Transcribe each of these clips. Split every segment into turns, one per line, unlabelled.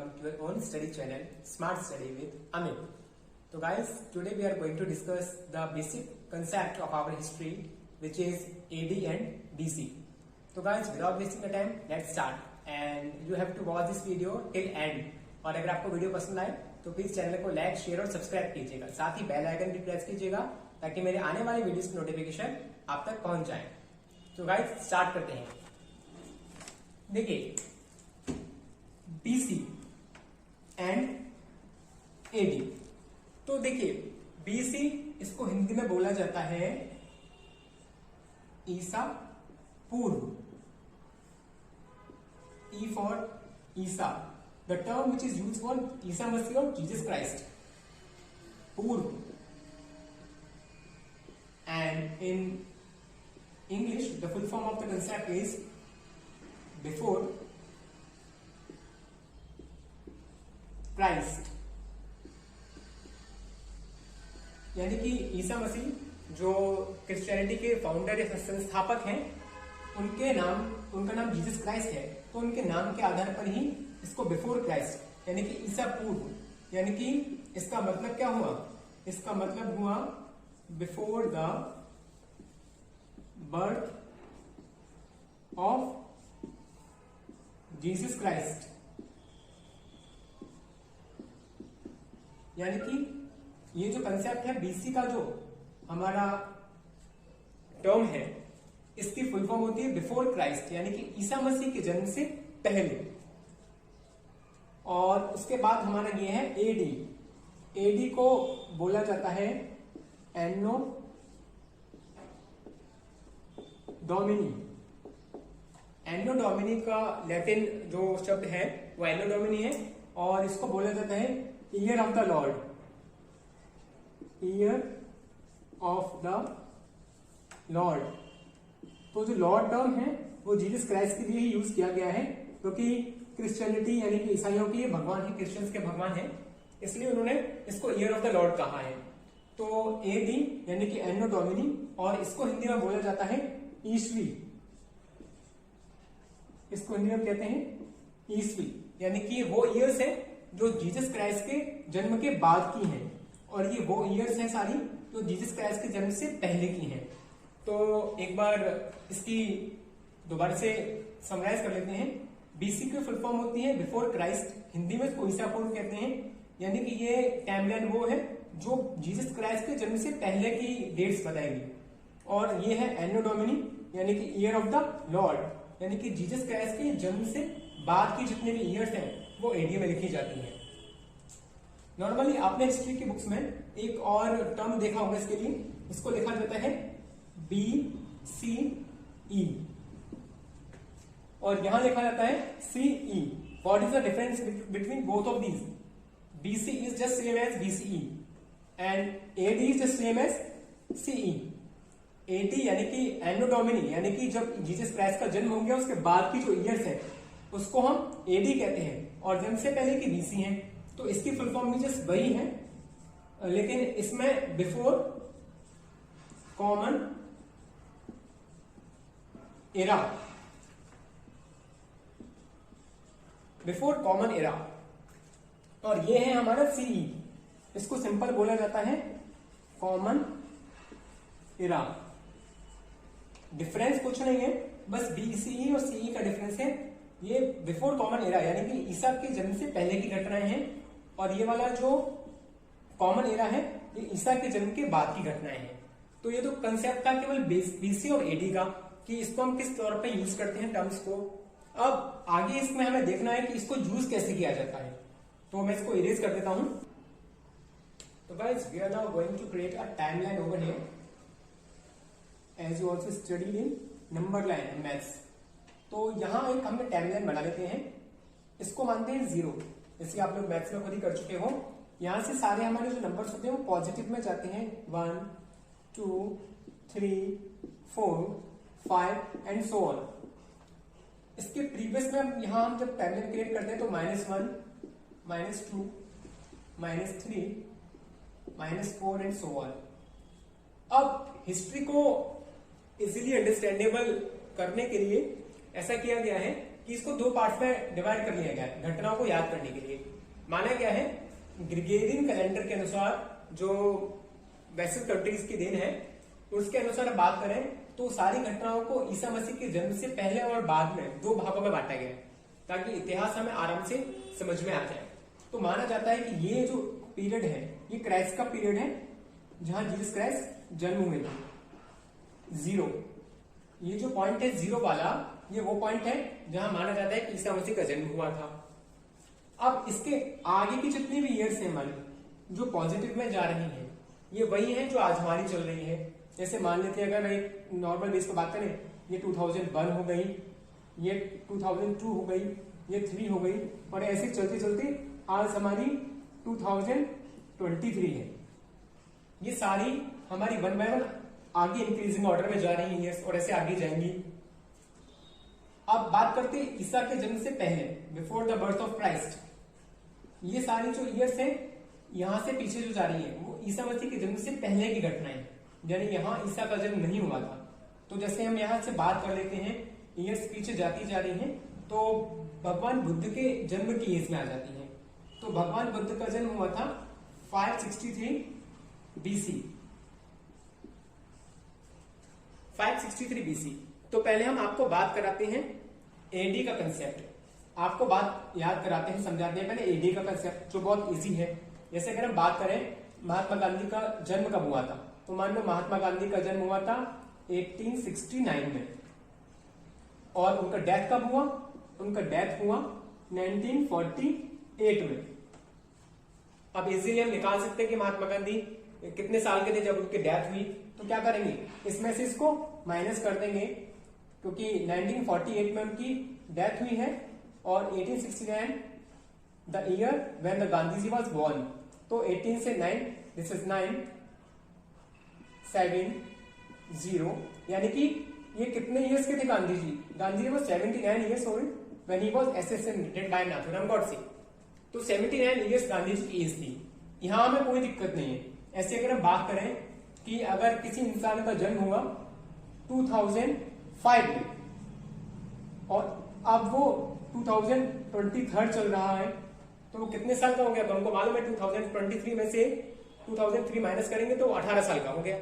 welcome to your own study channel, Smart Study with Amit. So guys, today we are going to discuss the basic concept of our history, which is AD and BC. So guys, without wasting the time, let's start. And you have to watch this video till end. और अगर आपको video पसंद आए तो please channel को like, share और subscribe कीजिएगा. साथ ही बेल आइकन भी प्रेस कीजिएगा ताकि मेरे आने वाले वीडियोस की नोटिफिकेशन आप तक पहुंच जाए. तो गाइस, स्टार्ट करते हैं. देखिए, BC एंड AD. तो देखिए, BC इसको हिंदी में बोला जाता है ईसा पूर्व. E for Isa, the term which is used for Isa Masih और जीसस क्राइस्ट. पूर्व. And in English, the full form of the concept is before Christ. यानी कि ईसा मसीह जो क्रिश्चियनिटी के फाउंडर या संस्थापक हैं, उनका नाम जीसस क्राइस्ट है. तो उनके नाम के आधार पर ही इसको बिफोर क्राइस्ट यानी कि ईसा पूर्व, यानी कि इसका मतलब क्या हुआ? इसका मतलब हुआ before the birth of Jesus Christ. यानी कि ये जो कंसेप्ट है बीसी का, जो हमारा टर्म है, इसकी फुल फॉर्म होती है बिफोर क्राइस्ट, यानी कि ईसा मसीह के जन्म से पहले. और उसके बाद हमारा ये है एडी. एडी को बोला जाता है एनो डोमिनी. एनो डोमिनी का लैटिन जो शब्द है वो एनो डोमिनी है, और इसको बोला जाता है year of the Lord. Year of the Lord. तो जो लॉर्ड टर्म है वो जीसस क्राइस्ट के लिए ही यूज किया गया है, क्योंकि क्रिश्चियनिटी यानी कि ईसाइयों के भगवान है, क्रिश्चियंस के भगवान है, इसलिए उन्होंने इसको ईयर ऑफ द लॉर्ड कहा है. तो एडी यानी कि एनो डोमिनी, और इसको हिंदी में बोला जाता है ईस्वी. इसको हिंदी में कहते हैं ईस्वी, यानी कि वो ईयर्स है जो जीसस क्राइस्ट के जन्म के बाद की हैं, और ये वो ईयर्स हैं सारी जो जीसस क्राइस्ट के जन्म से पहले की हैं. तो एक बार इसकी दोबारा से समराइज कर लेते हैं. बीसी की फुल फॉर्म होती है बिफोर क्राइस्ट, हिंदी में इसको ईसा पूर्व कहते हैं. यानी कि ये टाइमलाइन वो है जो जीसस क्राइस्ट के जन्म से पहले की डेट्स बताएगी. और ये है एनो डोमिनी, यानी कि ईयर ऑफ द लॉर्ड, यानी कि जीसस क्राइस्ट के जन्म से बाद की जितने भी ईयर्स हैं वो एडी में लिखी जाती हैं. नॉर्मली आपने हिस्ट्री की बुक्स में एक और टर्म देखा होगा इसके लिए. इसको लिखा जाता है BCE, और यहां लिखा जाता है CE. What is the difference between both of these? BC is just same as BCE and AD is just same as CE. AD यानी कि एनो डोमिनी, यानी कि जब जीसस क्राइस्ट का जन्म हो गया उसके बाद की जो ईयर्स है उसको हम AD कहते हैं, और जन्म से पहले की BC है. तो इसकी फुल फॉर्म भी जस्ट वही है, लेकिन इसमें before common era. Before common era. और ये है हमारा CE. इसको सिंपल बोला जाता है कॉमन एरा. डिफरेंस कुछ नहीं है, बस BCE और CE का डिफरेंस है. ये बिफोर कॉमन एरा यानी कि ईसा के जन्म से पहले की घटनाएं हैं, और ये वाला जो कॉमन एरा है ये ईसा के जन्म के बाद की घटनाएं हैं. तो ये तो कंसेप्ट था केवल BC और AD का, कि इसको हम किस तौर पे यूज करते हैं टर्म्स को. अब आगे इसमें हमें देखना है कि इसको यूज कैसे किया जाता है. तो मैं इसको इरेज कर देता हूं. तो guys, we are now going to create a timeline over here, as you also studied in number line and maths. तो यहां एक हमने टाइमलाइन बना लेते हैं. इसको मानते हैं 0, जैसे आप लोग मैथ्स में खुद ही कर चुके हो. यहां से सारे हमारे जो नंबर्स होते हैं वो पॉजिटिव में जाते हैं. 1 2 3 4 5 एंड सो ऑन. इसके प्रीवियस में यहां हम जब टाइमलाइन क्रिएट करते हैं तो -1 -2 -3 -4 एंड सो ऑन. अब हिस्ट्री को इजीली अंडरस्टैंडेबल करने के लिए ऐसा किया गया है कि इसको दो पार्ट्स में डिवाइड कर लिया गया है घटनाओं को याद करने के लिए। माना क्या है, ग्रेगोरियन कैलेंडर के अनुसार जो वेस्टर्न कंट्रीज की देन है उसके अनुसार बात करें तो सारी घटनाओं को ईसा मसीह के जन्म से पहले और बाद में दो भागों में बांटा गया है ताकि इतिहास हमें आराम से समझ में आ जाए। तो माना जाता है कि ये जो पीरियड है ये क्राइस्ट का पीरियड है जहां जीसस क्राइस्ट जन्म हुए थे। जीरो, ये जो पॉइंट है जीरो वाला, ये वो पॉइंट है जहां माना जाता है कि ईसा मसीह का जन्म हुआ था। अब इसके आगे की जितनी भी ईयर्स हैं हमारी जो पॉजिटिव में जा रही हैं ये वही है जो आज हमारी चल रही है। जैसे मान लेते हैं अगर एक नॉर्मल बेस पर बात करें, ये 2001 हो गई, ये 2002 हो गई, ये 3 हो गई, और ऐसे चलते चलते आज हमारी 2023 है। ये सारी हमारी 1 बाय 1 आगे इंक्रीजिंग ऑर्डर में जा रही है और ऐसे आगे जाएंगी। अब बात करते हैं ईसा के जन्म से पहले, before the birth of Christ. ये सारी जो ईयर्स हैं यहां से पीछे जो जा रही है वो ईसा मसीह के जन्म से पहले की घटनाएं, यानी यहां ईसा का जन्म नहीं हुआ था। तो जैसे हम यहां से बात कर लेते हैं, ईयर्स पीछे जाती जा रही हैं तो भगवान बुद्ध के जन्म की एज में आ जाती है। तो भगवान बुद्ध का जन्म हुआ था 563 BC। 563 BC। तो पहले हम आपको बात कराते हैं एडी का कंसेप्ट, आपको बात याद कराते हैं, समझाते हैं पहले एडी का कंसेप्ट जो बहुत इजी है। जैसे अगर हम बात करें महात्मा गांधी का जन्म कब हुआ था, तो मान लो महात्मा गांधी का जन्म हुआ था 1869 में, और उनका डेथ कब हुआ, उनका डेथ हुआ 1948 में। अब इजीली हम निकाल सकते हैं कि महात्मा गांधी कितने साल के थे जब उनकी डेथ हुई। तो क्या करेंगे, इसमें से इसको माइनस कर देंगे क्योंकि 1948 में उनकी डेथ हुई है और 1869 the year when the Gandhi ji was born. तो 18 से 9, दिस इज 9 7 0, यानी कि ये कितने इयर्स के थे Gandhi ji? Gandhi ji was 79 years old when he was assassinated by Nathuram Godse. तो 79 इयर्स गांधी जी की एज थी। यहां में कोई दिक्कत नहीं है। ऐसे अगर हम बात करें कि अगर किसी इंसान का जन्म हुआ 2005 में और अब वो 2023 चल रहा है तो वो कितने साल का हो गया? तो हमको मालूम है 2023 में से 2003 माइनस करेंगे तो 18 साल का हो गया।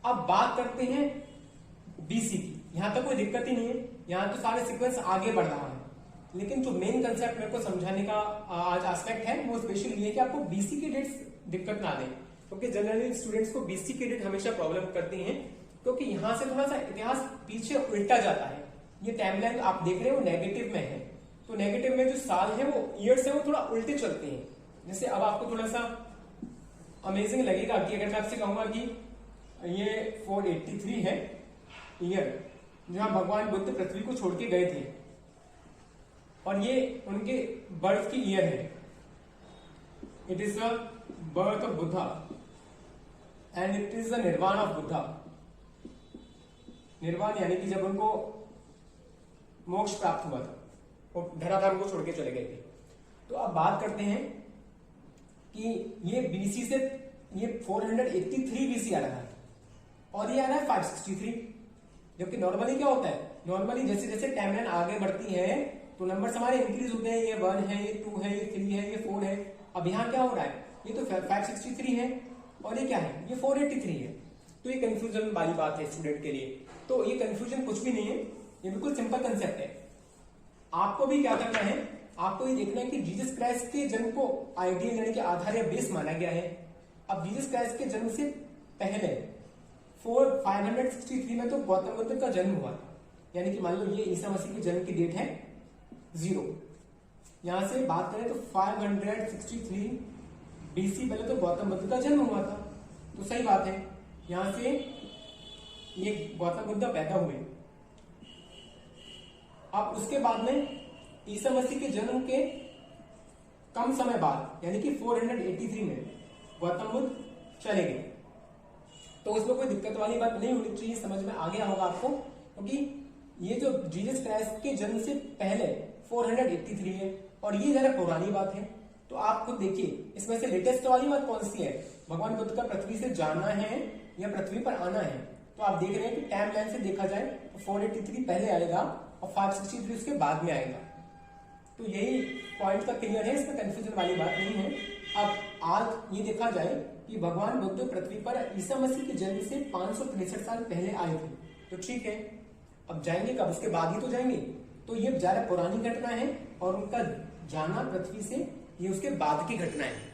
अब बात करते हैं बीसी की। यहां तक कोई दिक्कत ही नहीं है, यहां तो सारे सीक्वेंस आगे बढ़ रहा है, लेकिन जो मेन कंसेप्ट मेरे को समझाने का आज एस्पेक्ट है वो स्पेशली ये कि आपको बीसी की डेट्स दिक्कत ना दें, क्योंकि जनरली स्टूडेंट्स को बीसी की डेट हमेशा प्रॉब्लम करती है, क्योंकि यहां से थोड़ा सा इतिहास पीछे उल्टा जाता है। ये टाइमलाइन आप देख रहे हो नेगेटिव में है, तो नेगेटिव में जो साल है वो ईयर्स है वो थोड़ा उल्टे चलते हैं। जैसे अब आपको थोड़ा सा अमेजिंग लगेगा कि अगर मैं आपसे कहूंगा कि ये 483 है ईयर जहां भगवान बुद्ध पृथ्वी को छोड़ के गए थे, और ये उनके बर्थ की ईयर है। It is the birth of Buddha and it is the निर्वाण ऑफ बुद्धा। निर्वाण यानी कि जब उनको मोक्ष प्राप्त हुआ था, वो धराधाम को छोड़ के चले गए थे। तो अब बात करते हैं कि ये बीसी से ये 483 बीसी आ रहा है और ये आ रहा है 563, जबकि नॉर्मली क्या होता है, नॉर्मली जैसे जैसे टाइमलाइन आगे बढ़ती है तो नंबर्स हमारे इंक्रीज होते हैं। ये 1 है, ये 2 है, ये 3 है, ये 4 है। अब यहाँ क्या हो रहा है, ये तो 563 है और ये क्या है, ये 483 है। तो ये कंफ्यूजन वाली बात है स्टूडेंट के लिए। तो ये कंफ्यूजन कुछ भी नहीं है, ये बिल्कुल सिंपल कंसेप्ट है। आपको भी क्या करना है, आपको ये देखना है कि जीसस क्राइस्ट के जन्म को आइडियल यानी कि आधार या बेस माना गया है। अब जीसस क्राइस्ट के जन्म से पहले 563 में तो गौतम बुद्ध का जन्म हुआ, यानी कि मान लो ये ईसा मसीह के जन्म की डेट है 0। यहां से बात करें तो 563 BC पहले तो गौतम बुद्ध का जन्म हुआ था, तो सही बात है। यहां से ये गौतम बुद्ध पैदा हुए। अब उसके बाद में ईसा मसीह के जन्म के कम समय बाद यानी कि 483 में गौतम बुद्ध चले गए। तो उसमें कोई दिक्कत वाली बात नहीं होनी चाहिए, समझ में आ गया होगा आपको, क्योंकि ये जो जीसस क्राइस्ट के जन्म से पहले 483 है और ये जरा पुरानी बात है। तो आप खुद देखिए इसमें से लेटेस्ट वाली बात कौन सी है, भगवान बुद्ध का पृथ्वी से जाना है या पृथ्वी पर आना है। तो आप देख रहे हैं कि टाइम लाइन से देखा जाए तो 483 पहले आएगा और 563 उसके बाद में आएगा। तो यही पॉइंट का क्लियर है, इसमें कंफ्यूजन वाली बात नहीं है। अब आज ये देखा जाए कि भगवान बुद्ध पृथ्वी पर ईसा मसीह के जन्म से 563 साल पहले आए थे, तो ठीक है। अब जाएंगे कब, उसके बाद ही तो जाएंगे, तो ये ज्यादा पुरानी घटना है और उनका जाना पृथ्वी से ये उसके बाद की घटना है।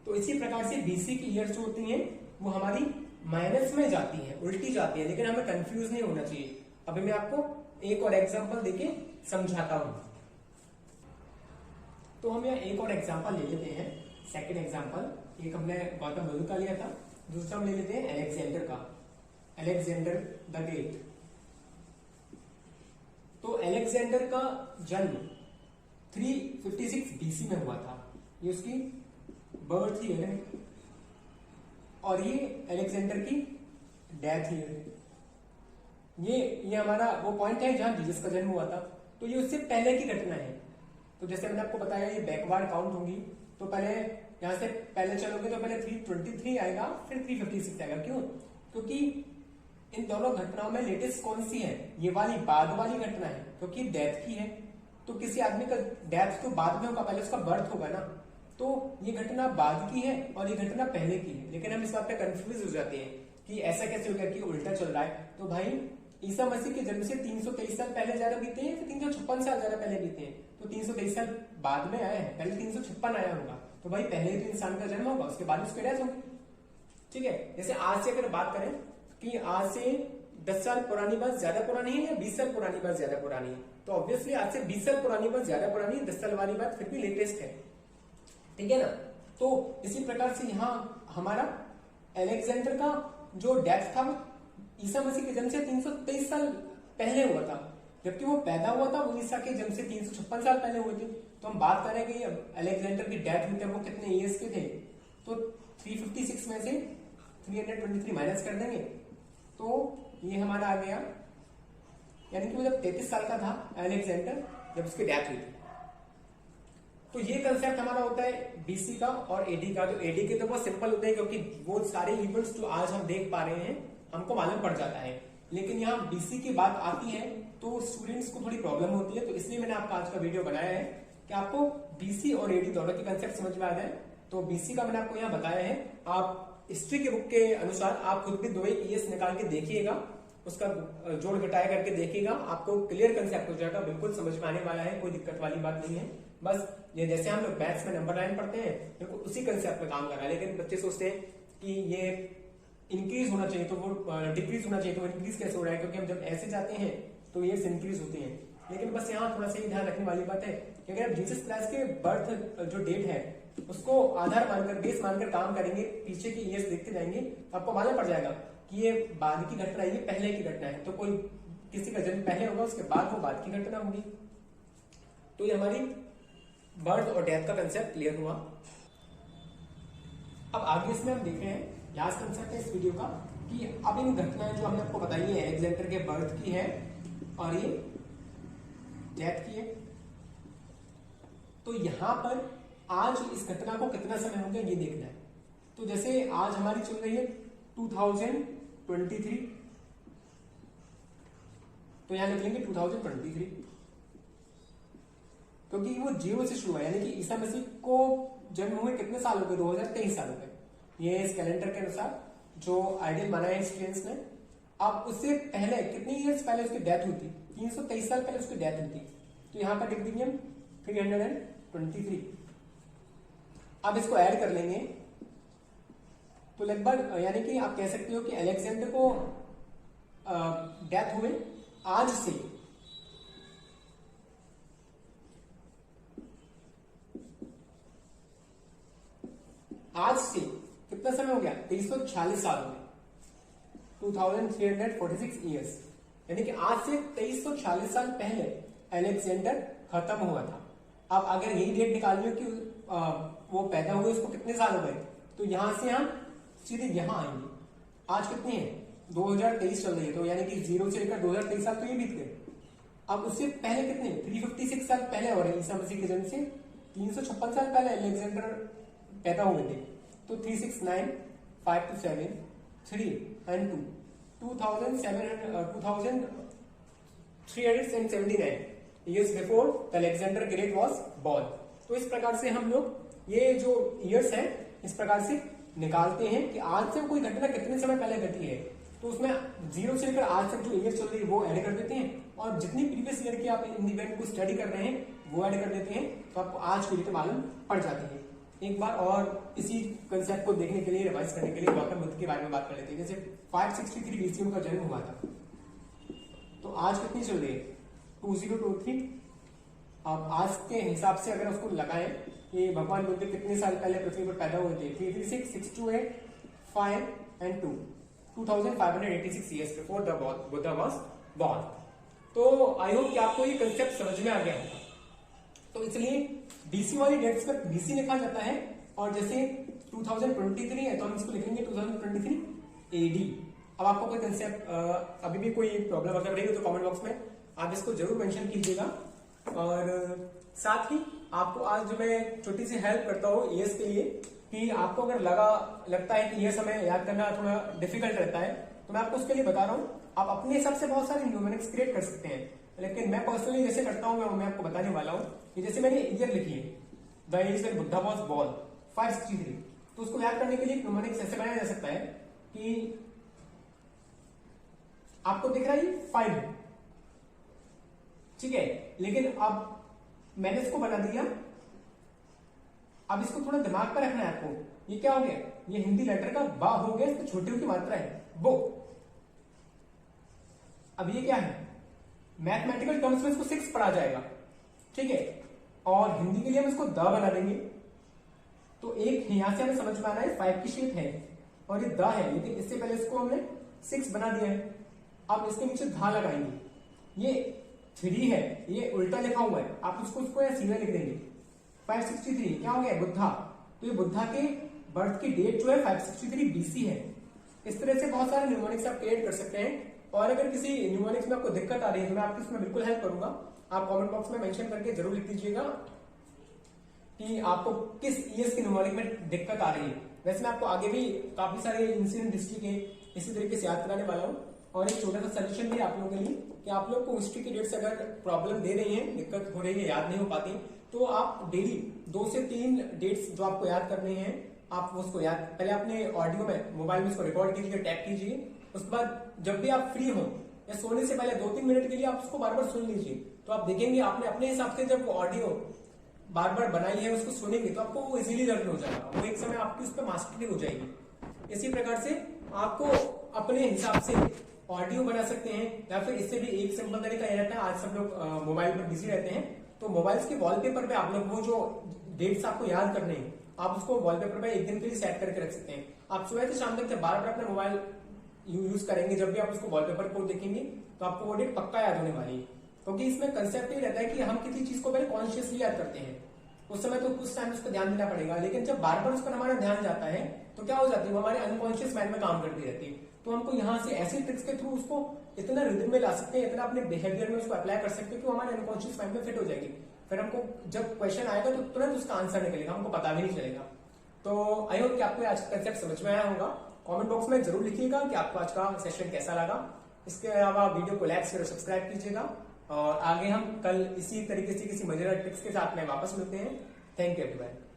तो इसी प्रकार से बीसी की ईयर्स जो होती हैं वो हमारी माइनस में जाती है, उल्टी जाती है, लेकिन हमें कंफ्यूज नहीं होना चाहिए। अभी मैं आपको एक और एग्जांपल देके समझाता हूं। तो हम यहाँ एक और एग्जांपल ले लेते हैं, सेकंड एग्जांपल। एक हमने गौतम बुद्ध का लिया था, दूसरा हम ले लेते हैं अलेक्जेंडर का, अलेक्जेंडर द ग्रेट। तो अलेक्जेंडर का जन्म 356 बीसी में हुआ था, ये उसकी बर्थ ईयर है, और ये अलेक्जेंडर की डेथ ईयर है। ये हमारा वो पॉइंट है जहां जीसस का जन्म हुआ था, तो ये उससे पहले की घटना है। तो जैसे मैंने आपको बताया ये बैकवर्ड काउंट होगी, तो पहले यहां से पहले चलोगे तो पहले 323 आएगा, फिर 356 आएगा। क्यों? क्योंकि इन दोनों घटनाओं में लेटेस्ट कौन सी है? ये वाली बाद वाली घटना है, क्योंकि डेथ की है। तो किसी आदमी का डेथ तो बाद में होगा, पहले उसका बर्थ होगा ना। तो ये घटना बाद की है और ये घटना पहले की है, लेकिन हम इस बात पे कंफ्यूज हो जाते हैं कि ऐसा कैसे हो गया कि उल्टा चल रहा है। तो भाई ईसा मसीह के जन्म से 323 साल पहले ज्यादा बीते हैं, फिर 356 साल ज्यादा पहले बीते हैं। तो 323 साल बाद में आए हैं, पहले 356 आया होगा, तो भाई पहले तो इंसान का जन्म होगा, उसके बाद उसकी डेथ होगी। ठीक है, जैसे आज से अगर बात करें कि आज से 10 साल पुरानी बात ज्यादा पुरानी है या 20 साल पुरानी बात ज्यादा पुरानी है, तो ऑब्वियसली आज से 20 साल पुरानी बात ज्यादा पुरानी है, 10 साल वाली बात फिर भी लेटेस्ट है। ठीक है ना। तो इसी प्रकार से यहाँ हमारा अलेक्जेंडर का जो डेथ था वो ईसा मसीह के जन्म से 323 साल पहले हुआ था, जबकि वो पैदा हुआ था वो ईसा के जन्म से 356 साल पहले हुए थे। तो हम बात करें कि अलेक्जेंडर की डेथ हुई थी वो कितने ईयर्स के थे, तो 356 में से 323 माइनस कर देंगे तो ये हमारा आ गया, यानी कि वो जब 33 साल का था अलेक्जेंडर जब उसकी डेथ हुई थी। तो ये कंसेप्ट हमारा होता है बीसी का और एडी का। तो एडी के तो बहुत सिंपल होते हैं, क्योंकि वो सारे इवेंट्स जो आज हम देख पा रहे हैं हमको मालूम पड़ जाता है। लेकिन यहाँ बीसी की बात आती है तो स्टूडेंट्स को थोड़ी प्रॉब्लम होती है, तो इसलिए मैंने आपका आज का वीडियो बनाया है कि आपको बीसी और एडी दोनों के कंसेप्ट समझ में आ जाए। तो बीसी का मैंने आपको यहाँ बताया है, आप हिस्ट्री के बुक के अनुसार आप खुद भी 2 ईयर्स निकाल के देखिएगा, उसका जोड़ घटाया करके देखिएगा, आपको क्लियर कंसेप्ट हो जाएगा, बिल्कुल समझ में आने वाला है, कोई दिक्कत वाली बात नहीं है। बस ये जैसे हम लोग मैथ्स में नंबर लाइन पढ़ते हैं बिल्कुल उसी कंसेप्ट में काम कर रहा है। लेकिन बच्चे सोचते हैं कि ये इंक्रीज होना चाहिए तो वो डिक्रीज होना चाहिए, तो वो इंक्रीज कैसे हो रहा है? क्योंकि हम जब ऐसे जाते हैं तो ये इंक्रीज होते हैं। लेकिन बस यहाँ थोड़ा सा ही ध्यान रखने वाली बात है कि अगर आप जीसस क्राइस्ट के बर्थ जो डेट है उसको आधार मानकर, बेस मानकर काम करेंगे, पीछे की ईयर्स देखते जाएंगे, आपको मालूम पड़ जाएगा कि ये बाद की घटना है, ये पहले की घटना है। तो कोई किसी का जन्म पहले होगा, उसके बाद वो बाद की घटना होगी। तो ये हमारी बर्थ और डेथ का कंसेप्ट क्लियर हुआ। अब आगे इसमें हम देख रहे हैं, लास्ट कंसेप्ट है इस वीडियो का, कि अब इन घटनाएं जो हमने आपको बताई है, अलेक्जेंडर के बर्थ की है और ये डेथ की है। तो यहां पर आज इस घटना को कितना समय हो गया ये देखना है। तो जैसे आज हमारी चल रही है 2023, तो यहां लिखेंगे 2023, क्योंकि वो 0 से शुरू है, यानी कि ईसा मसीह को जन्म हुए कितने साल हो गए? 2023 साल हो गए, ये इस कैलेंडर के अनुसार जो आइडियल बनाया है हिस्ट्रियंस ने। अब उससे पहले कितने ईयर्स पहले उसकी डेथ हुई थी? 323 साल पहले उसकी डेथ हुई थी। तो यहां पर लिख देंगे हम 323। अब इसको ऐड कर लेंगे तो लगभग, यानी कि आप कह सकते हो कि अलेक्जेंडर को डेथ हुए आज से कितना समय हो गया? 346 साल हो गए, 2346 ईयर्स, यानी कि आज से 2346 साल पहले अलेक्जेंडर खत्म हुआ था। अब अगर यही डेट निकालिए कि वो पैदा हुए उसको कितने साल हो गए, तो यहां से हम सीधे यहां आएंगे। आज कितनी है? 2023 चल रही है, तो यानी कि 0 से लेकर 2023 साल तो ये बीत गए। अब उससे पहले कितने? 356 साल पहले हो रहे हैं ईसा मसीह के जन्म से 356 साल पहले अलेक्जेंडर पैदा हुए थे। तो 369, 527, 3 and 2, 2700, 379 years before the Alexander Great was born। तो इस प्रकार से हम लोग ये जो ईयर्स हैं इस प्रकार से निकालते हैं कि आज से कोई घटना कितने समय पहले घटी है, तो उसमें 0 से लेकर आज तक जो ईयर चल रही है वो ऐड कर देते हैं, और जितनी प्रीवियस ईयर की आप इन इवेंट को स्टडी कर रहे हैं वो ऐड कर देते हैं, तो आपको आज की डेट मालूम पड़ जाती है। एक बार और इसी कंसेप्ट को देखने के लिए, रिवाइज करने के लिए गौतम बुद्ध के बारे में बात कर लेते हैं। जैसे 563 BC उनका जन्म हुआ था, तो आज कितनी चल रही है 2023। अब आज के हिसाब से अगर उसको लगाएं कि भगवान बुद्ध कितने साल पहले पृथ्वी पर पैदा हुए थे, 336, 628, 5 and 2, 2586 years before the Buddha was born। तो आई होप कि आपको ये कंसेप्ट समझ में आ गया होगा। तो इसलिए बीसी वाली डेट्स पर बीसी लिखा जाता है, और जैसे 2023 है तो हम इसको लिखेंगे 2023 AD। अब आपको कोई कंसेप्ट अभी भी कोई प्रॉब्लम अगर रहेगी तो कमेंट बॉक्स में आप इसको जरूर मेंशन कीजिएगा। और साथ ही आपको आज जो मैं छोटी सी हेल्प करता हूँ ईएस के लिए, कि आपको अगर लगता है कि यह समय याद करना थोड़ा डिफिकल्ट रहता है, तो मैं आपको उसके लिए बता रहा हूँ आप अपने हिसाब से बहुत सारे न्यूमेरिक्स क्रिएट कर सकते हैं। लेकिन मैं पर्सनली जैसे करता हूँ मैं आपको बताने वाला हूँ कि जैसे मैंने ईयर लिखी है the year when Buddha was born 563, तो उसको याद करने के लिए न्यूमेरिक्स ऐसे बनाया जा सकता है कि आपको दिख रहा है 5 है, ठीक है, लेकिन अब मैंने इसको बना दिया। अब इसको थोड़ा दिमाग पर रखना है आपको, ये क्या हो गया, ये हिंदी लेटर का बा हो गया, इसको छोटे की मात्रा है वो। अब ये क्या है, मैथमेटिकल टर्म्स में इसको 6 पढ़ा जाएगा, ठीक है, और हिंदी के लिए हम इसको द बना देंगे। तो एक यहां से हमें समझ में आ रहा है 5 की शेप है और ये द है, लेकिन इससे पहले इसको हमने 6 बना दिया है। अब इसके नीचे धा लगाएंगे, ये 3 है, ये उल्टा लिखा हुआ है, आप उसको या सीधा लिख देंगे। 563 क्या हो गया, बुद्धा, तो ये बुद्धा के बर्थ की डेट जो है 563 BC है। इस तरह से बहुत सारे न्यूमेरिक्स आप क्रिएट कर सकते हैं, और अगर किसी न्यूमेरिक्स में आपको दिक्कत आ रही है तो मैं आपकी इसमें बिल्कुल हेल्प करूंगा। आप कमेंट बॉक्स में मेंशन करके जरूर लिख दीजिएगा कि आपको किस ईयर्स की न्यूमेरिक में दिक्कत आ रही है। वैसे मैं आपको आगे भी काफी सारे इंसिडेंट हिस्ट्री के इसी तरीके से याद कराने वाला हूँ, और एक छोटा सा सजेशन भी आप लोगों के लिए कि आप लोग को हिस्ट्री की डेट्स अगर प्रॉब्लम दे रही है, दिक्कत हो रही है, याद नहीं हो पाती, तो आप डेली 2 से 3 डेट्स जो आपको याद करनी है आप उसको याद पहले अपने ऑडियो में मोबाइल में इसको रिकॉर्ड कीजिए, टैप कीजिए। उसके बाद जब भी आप फ्री हो या सोने से पहले 2-3 मिनट के लिए आप उसको बार बार सुन लीजिए, तो आप देखेंगे आपने अपने हिसाब से जब वो ऑडियो बार बार बनाई है उसको सुनेंगे तो आपको वो इजीली लर्न हो जाएगा, वो एक समय आपकी उस पर मास्टरी हो जाएगी। इसी प्रकार से आपको अपने हिसाब से ऑडियो बना सकते हैं, या फिर इससे भी एक सिंपल तरीका यह रहता है, आज सब लोग मोबाइल पर बिजी रहते हैं, तो मोबाइल्स के वॉलपेपर पे आप लोग वो जो डेट्स आपको याद करने हैं आप उसको वॉलपेपर पे एक दिन के लिए सेट करके रख सकते हैं। आप सुबह से शाम तक जब बार बार अपना मोबाइल यूज करेंगे, जब भी आप उसको वॉलपेपर को देखेंगे तो आपको वो डेट पक्का याद होने वाली है, क्योंकि इसमें कंसेप्ट ये रहता है कि हम किसी चीज को पहले कॉन्शियसली याद करते हैं, उस समय तो कुछ टाइम उस पर ध्यान देना पड़ेगा, लेकिन जब बार बार उस पर हमारा ध्यान जाता है तो क्या हो जाती है, वो हमारे अनकॉन्शियस माइंड में काम करती रहती है। तो हमको यहाँ से ऐसी ट्रिक्स के थ्रू उसको इतना रिदम में ला सकते हैं, इतना अपने बिहेवियर में उसको अप्लाई कर सकते हैं कि वो हमारे अनकॉन्शियस माइंड में फिट हो जाएगी। फिर हमको जब क्वेश्चन आएगा तो तुरंत उसका आंसर निकलेगा, हमको पता भी नहीं चलेगा। तो आई होप कि आपको आज का कंसेप्ट समझ में आया होगा। कमेंट बॉक्स में जरूर लिखिएगा कि आपको आज का सेशन कैसा लगा। इसके अलावा वीडियो को लाइक शेयर सब्सक्राइब कीजिएगा, और आगे हम कल इसी तरीके से किसी मजेदार टिप्स के साथ में वापस मिलते हैं। Thank you everyone.